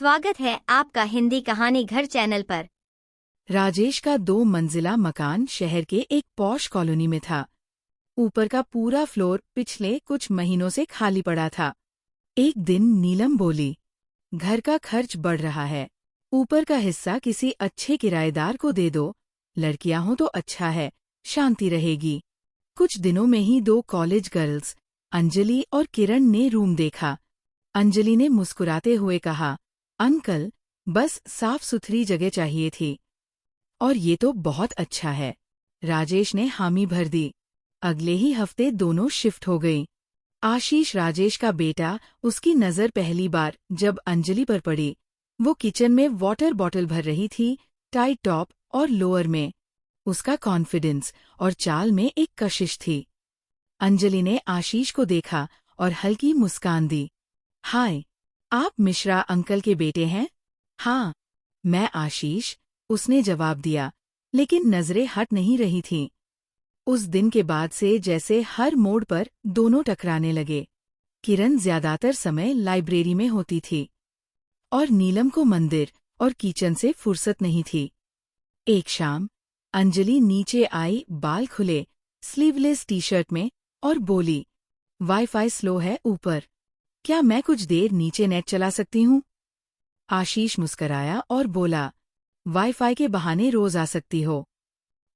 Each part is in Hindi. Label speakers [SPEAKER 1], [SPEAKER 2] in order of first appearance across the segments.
[SPEAKER 1] स्वागत है आपका हिंदी कहानी घर चैनल पर।
[SPEAKER 2] राजेश का 2 मंजिला मकान शहर के एक पॉश कॉलोनी में था। ऊपर का पूरा फ्लोर पिछले कुछ महीनों से खाली पड़ा था। एक दिन नीलम बोली, घर का खर्च बढ़ रहा है, ऊपर का हिस्सा किसी अच्छे किराएदार को दे दो, लड़कियां हो तो अच्छा है, शांति रहेगी। कुछ दिनों में ही 2 कॉलेज गर्ल्स, अंजलि और किरण ने रूम देखा। अंजलि ने मुस्कुराते हुए कहा, अंकल, बस साफ सुथरी जगह चाहिए थी। और ये तो बहुत अच्छा है। राजेश ने हामी भर दी। अगले ही हफ्ते दोनों शिफ्ट हो गई। आशीष, राजेश का बेटा, उसकी नज़र पहली बार जब अंजलि पर पड़ी, वो किचन में वाटर बॉटल भर रही थी, टाइट टॉप और लोअर में। उसका कॉन्फिडेंस और चाल में एक कशिश थी। अंजलि ने आशीष को देखा और हल्की मुस्कान दी। हाय, आप मिश्रा अंकल के बेटे हैं? हाँ, मैं आशीष, उसने जवाब दिया, लेकिन नजरें हट नहीं रही थीं। उस दिन के बाद से जैसे हर मोड़ पर दोनों टकराने लगे। किरण ज्यादातर समय लाइब्रेरी में होती थी और नीलम को मंदिर और किचन से फुर्सत नहीं थी। एक शाम अंजलि नीचे आई, बाल खुले, स्लीवलेस टी-शर्ट में, और बोली, वाईफाई स्लो है ऊपर, क्या मैं कुछ देर नीचे नेट चला सकती हूँ? आशीष मुस्कराया और बोला, वाईफाई के बहाने रोज आ सकती हो।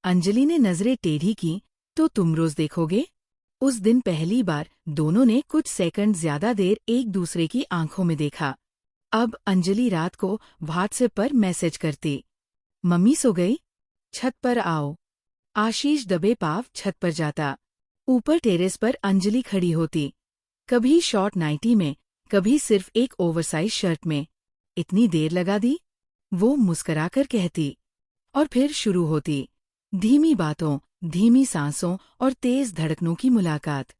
[SPEAKER 2] अंजलि ने नजरें टेढ़ी की, तो तुम रोज देखोगे? उस दिन पहली बार दोनों ने कुछ सेकंड ज्यादा देर एक दूसरे की आंखों में देखा। अब अंजलि रात को व्हाट्सएप पर मैसेज करती, मम्मी सो गई? छत पर आओ। आशीष दबे पाव छत पर जाता। ऊपर टेरेस पर अंजलि खड़ी होती, कभी शॉर्ट नाइटी में, कभी सिर्फ एक ओवरसाइज शर्ट में। इतनी देर लगा दी? वो मुस्कराकर कहती। और फिर शुरू होती, धीमी बातों, धीमी सांसों और तेज धड़कनों की मुलाकात।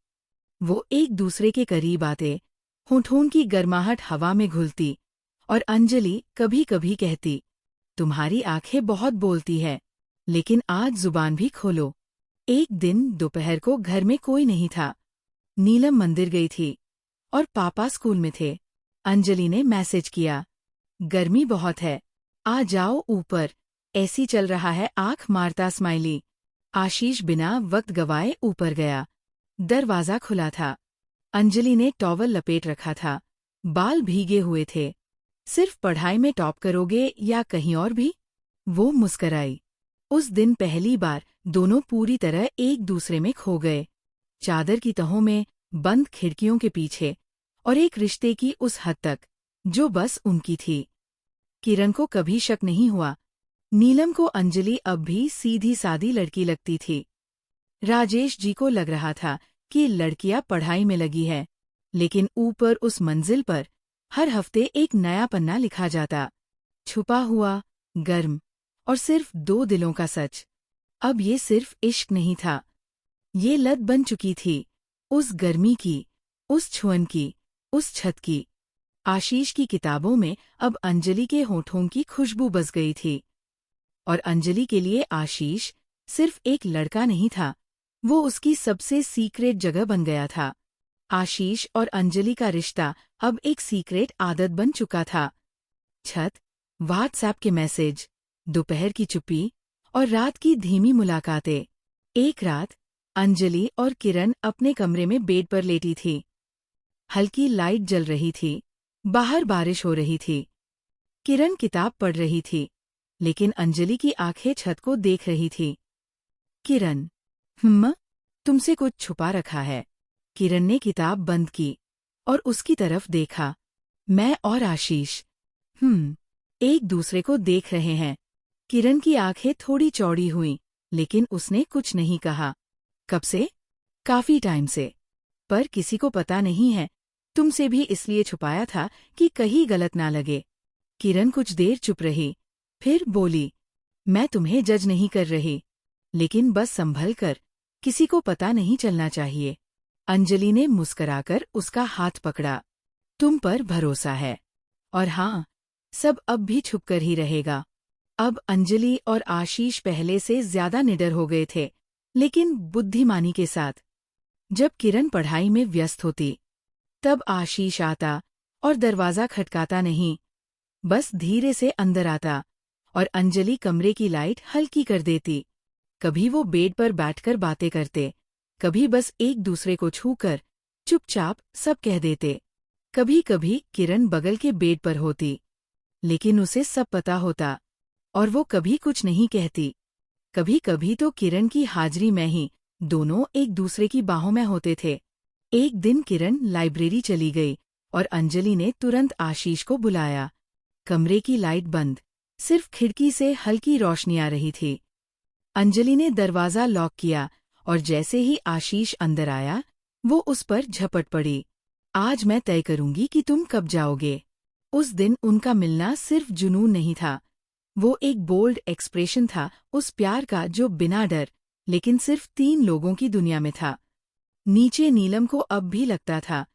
[SPEAKER 2] वो एक दूसरे के करीब आते, होठों की गर्माहट हवा में घुलती, और अंजलि कभी कभी कहती, तुम्हारी आंखें बहुत बोलती है, लेकिन आज जुबान भी खोलो। एक दिन दोपहर को घर में कोई नहीं था। नीलम मंदिर गई थी और पापा स्कूल में थे। अंजलि ने मैसेज किया, गर्मी बहुत है, आ जाओ ऊपर, ऐसी चल रहा है, आंख मारता स्माइली। आशीष बिना वक्त गवाए ऊपर गया। दरवाजा खुला था। अंजलि ने टॉवल लपेट रखा था, बाल भीगे हुए थे। सिर्फ पढ़ाई में टॉप करोगे या कहीं और भी? वो मुस्कराई। उस दिन पहली बार दोनों पूरी तरह एक दूसरे में खो गए। चादर की तहों में, बंद खिड़कियों के पीछे, और एक रिश्ते की उस हद तक जो बस उनकी थी। किरण को कभी शक नहीं हुआ। नीलम को अंजलि अब भी सीधी सादी लड़की लगती थी। राजेश जी को लग रहा था कि लड़कियां पढ़ाई में लगी है, लेकिन ऊपर उस मंजिल पर हर हफ्ते एक नया पन्ना लिखा जाता, छुपा हुआ, गर्म, और सिर्फ 2 दिलों का सच। अब ये सिर्फ इश्क नहीं था, ये लत बन चुकी थी, उस गर्मी की, उस छुअन की, उस छत की। आशीष की किताबों में अब अंजलि के होठों की खुशबू बस गई थी। और अंजलि के लिए आशीष सिर्फ एक लड़का नहीं था, वो उसकी सबसे सीक्रेट जगह बन गया था। आशीष और अंजलि का रिश्ता अब एक सीक्रेट आदत बन चुका था। छत, व्हाट्सएप के मैसेज, दोपहर की चुप्पी और रात की धीमी मुलाकातें। एक रात अंजलि और किरण अपने कमरे में बेड पर लेटी थी। हल्की लाइट जल रही थी, बाहर बारिश हो रही थी। किरण किताब पढ़ रही थी, लेकिन अंजलि की आंखें छत को देख रही थी। किरण, तुमसे कुछ छुपा रखा है। किरण ने किताब बंद की और उसकी तरफ देखा। मैं और आशीष एक दूसरे को देख रहे हैं। किरण की आंखें थोड़ी चौड़ी हुईं, लेकिन उसने कुछ नहीं कहा। कब से? काफी टाइम से। पर किसी को पता नहीं है, तुमसे भी इसलिए छुपाया था कि कहीं गलत ना लगे। किरण कुछ देर चुप रही, फिर बोली, मैं तुम्हें जज नहीं कर रही, लेकिन बस संभल कर, किसी को पता नहीं चलना चाहिए। अंजलि ने मुस्कराकर उसका हाथ पकड़ा। तुम पर भरोसा है। और हाँ, सब अब भी छुपकर ही रहेगा। अब अंजलि और आशीष पहले से ज्यादा निडर हो गए थे, लेकिन बुद्धिमानी के साथ। जब किरण पढ़ाई में व्यस्त होती, तब आशीष आता और दरवाजा खटकाता नहीं, बस धीरे से अंदर आता और अंजलि कमरे की लाइट हल्की कर देती। कभी वो बेड पर बैठकर बातें करते, कभी बस एक दूसरे को छूकर चुपचाप सब कह देते। कभी कभी किरण बगल के बेड पर होती, लेकिन उसे सब पता होता और वो कभी कुछ नहीं कहती। कभी कभी तो किरण की हाजिरी में ही दोनों एक दूसरे की बाहों में होते थे। एक दिन किरण लाइब्रेरी चली गई और अंजलि ने तुरंत आशीष को बुलाया। कमरे की लाइट बंद, सिर्फ खिड़की से हल्की रोशनी आ रही थी। अंजलि ने दरवाज़ा लॉक किया और जैसे ही आशीष अंदर आया, वो उस पर झपट पड़ी। आज मैं तय करूंगी कि तुम कब जाओगे। उस दिन उनका मिलना सिर्फ जुनून नहीं था, वो एक बोल्ड एक्सप्रेशन था उस प्यार का जो बिना डर, लेकिन सिर्फ 3 लोगों की दुनिया में था। नीचे नीलम को अब भी लगता था,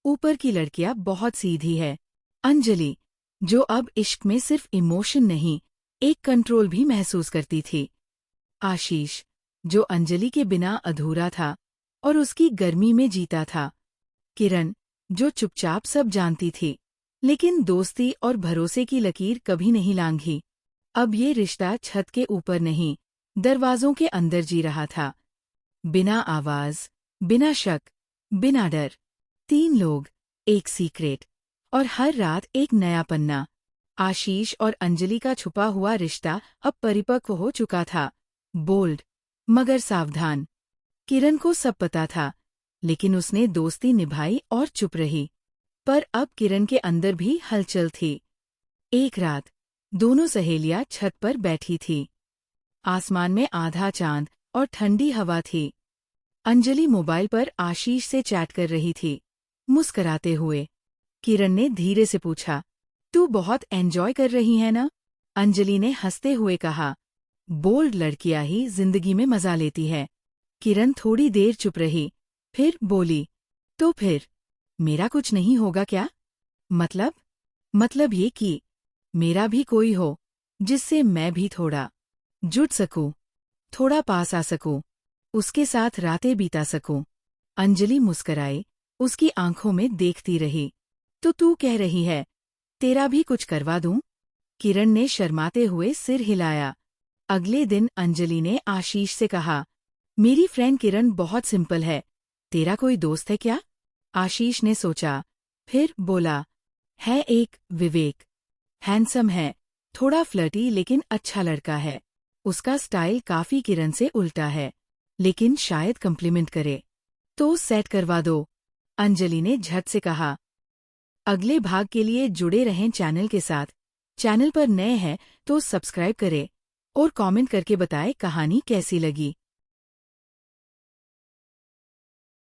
[SPEAKER 2] ऊपर की लड़कियां बहुत सीधी है। अंजलि, जो अब इश्क में सिर्फ इमोशन नहीं, एक कंट्रोल भी महसूस करती थी। आशीष, जो अंजलि के बिना अधूरा था और उसकी गर्मी में जीता था। किरण, जो चुपचाप सब जानती थी, लेकिन दोस्ती और भरोसे की लकीर कभी नहीं लांघी। अब ये रिश्ता छत के ऊपर नहीं, दरवाजों के अंदर जी रहा था। बिना आवाज, बिना शक, बिना डर। 3 लोग, एक सीक्रेट, और हर रात एक नया पन्ना। आशीष और अंजलि का छुपा हुआ रिश्ता अब परिपक्व हो चुका था, बोल्ड मगर सावधान। किरण को सब पता था, लेकिन उसने दोस्ती निभाई और चुप रही। पर अब किरण के अंदर भी हलचल थी। एक रात दोनों सहेलियां छत पर बैठी थी। आसमान में आधा चांद और ठंडी हवा थी। अंजलि मोबाइल पर आशीष से चैट कर रही थी, मुस्कराते हुए। किरण ने धीरे से पूछा, तू बहुत एंजॉय कर रही है ना? अंजलि ने हंसते हुए कहा, बोल्ड लड़कियां ही जिंदगी में मजा लेती है। किरण थोड़ी देर चुप रही, फिर बोली, तो फिर मेरा कुछ नहीं होगा क्या? मतलब ये कि मेरा भी कोई हो, जिससे मैं भी थोड़ा जुट सकूं, थोड़ा पास आ सकूं, उसके साथ रातें बिता सकूं। अंजलि मुस्कराई, उसकी आंखों में देखती रही। तो तू कह रही है, तेरा भी कुछ करवा दूं? किरण ने शर्माते हुए सिर हिलाया। अगले दिन अंजलि ने आशीष से कहा, मेरी फ्रेंड किरण बहुत सिंपल है, तेरा कोई दोस्त है क्या? आशीष ने सोचा, फिर बोला, है एक विवेक। हैंडसम है, थोड़ा फ्लर्टी लेकिन अच्छा लड़का है। उसका स्टाइल काफी किरण से उल्टा है, लेकिन शायद कम्प्लीमेंट करे। तो सेट करवा दो, अंजलि ने झट से कहा। अगले भाग के लिए जुड़े रहें चैनल के साथ। चैनल पर नए हैं तो सब्सक्राइब करें और कमेंट करके बताएं कहानी कैसी लगी।